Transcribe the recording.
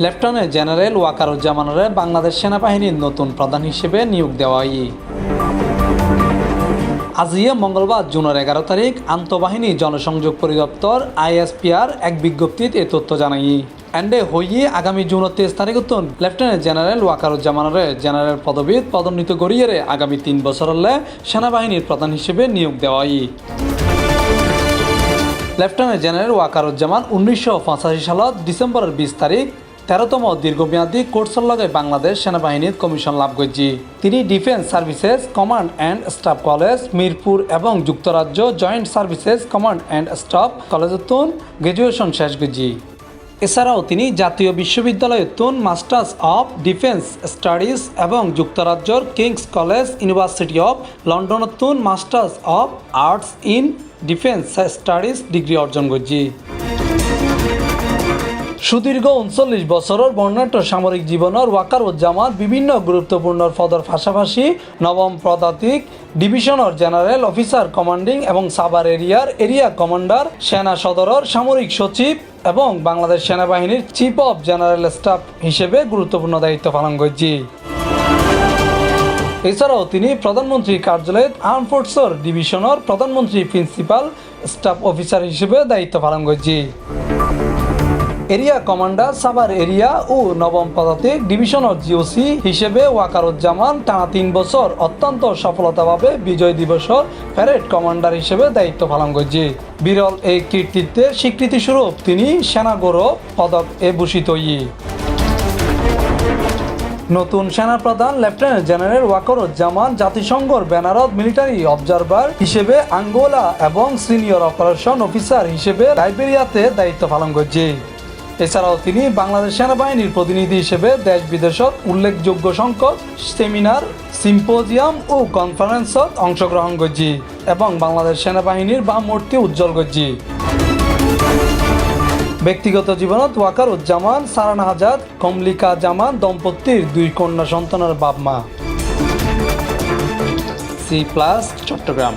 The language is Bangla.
লেফটেন্যান্ট জেনারেল ওয়াকারুজ্জামানরে বাংলাদেশ সেনাবাহিনীর নতুন প্রধান হিসেবে নিয়োগ দেওয়া হয়। আজিয়ে মঙ্গলবার জুনের 11 তারিখ আন্তঃবাহিনী জনসংযোগ পরিদপ্তর ISPR এক বিজ্ঞপ্তিত এই তথ্য জানাই। এন্ডে হইয়ে আগামী জুন 23 তারিখ লেফটেন্যান্ট জেনারেল ওয়াকারুজ্জামানরে জেনারেল পদবীত পদোন্নীত করিয়ে আগামী 3 বছরলে সেনাবাহিনীর প্রধান হিসেবে নিয়োগ দেওয়া হয়। লেফটেন্যান্ট জেনারেল ওয়াকারুজ্জামান 1985 সালত ডিসেম্বরের 20 তারিখ 13তম দীর্ঘমেয়াদী কোর্সের লগে বাংলাদেশ সেনাবাহিনীর কমিশন লাভ করছি। তিনি defence services command and staff college Mirpur এবং যুক্তরাজ্য joint services command and staff কলেজতুন গ্র্যাজুয়েশন শেষ করছি। এছাড়াও তিনি জাতীয় বিশ্ববিদ্যালয়তুন মাস্টার্স অফ ডিফেন্স স্টাডিজ এবং যুক্তরাজ্যর কিংস কলেজ ইউনিভার্সিটি অফ লন্ডনতুন masters of arts in defence studies degree অর্জন করছি। সুদীর্ঘ 39 বছরের বর্ণাঢ্য সামরিক জীবনের ওয়াকারুজ্জামান বিভিন্ন গুরুত্বপূর্ণ পদের পাশাপাশি নবম পদাতিক ডিভিশনের জেনারেল অফিসার কমান্ডিং এবং সাভার এরিয়া কমান্ডার, সেনা সদরের সামরিক সচিব এবং বাংলাদেশ সেনাবাহিনীর চিফ অফ জেনারেল স্টাফ হিসেবে গুরুত্বপূর্ণ দায়িত্ব পালন করছি। এছাড়াও তিনি প্রধানমন্ত্রী কার্যালয়ে আর্ম ফোর্সের ডিভিশনের প্রধানমন্ত্রী প্রিন্সিপাল স্টাফ অফিসার হিসেবে দায়িত্ব পালন করছি। এরিয়া কমান্ডার সাভার এরিয়া ও নবম পদাতিক ডিভিশনের GOC হিসেবে ওয়াকারুজ্জামান টানা 3 বছর অত্যন্ত সফলতাভাবে বিজয় দিবসের প্যারেড কমান্ডার হিসেবে দায়িত্ব পালন করছে। বিরল এই কীর্তিত্বের স্বীকৃতিস্বরূপ তিনি সেনা গৌরব পদক ভূষিত হই। নতুন সেনাপ্রধান লেফটেন্যান্ট জেনারেল ওয়াকারুজ্জামান জাতিসংঘের ব্যানারত মিলিটারি অবজারভার হিসেবে আঙ্গোলা এবং সিনিয়র অপারেশন অফিসার হিসেবে লাইবেরিয়াতে দায়িত্ব পালন করছে। এছাড়াও তিনি বাংলাদেশ সেনাবাহিনীর প্রতিনিধি হিসেবে দেশ বিদেশত উল্লেখযোগ্য সংখ্যক সেমিনার, সিম্পোজিয়াম ও কনফারেন্সত অংশগ্রহণ করছি এবং বাংলাদেশ সেনাবাহিনীর ভাবমূর্তি উজ্জ্বল করছি। ব্যক্তিগত জীবনত ওয়াকারুজ্জামান সারানা আজাদ, কমলিকা জামান দম্পতির 2 কন্যা সন্তানের বাপ মা। C+ চট্টগ্রাম।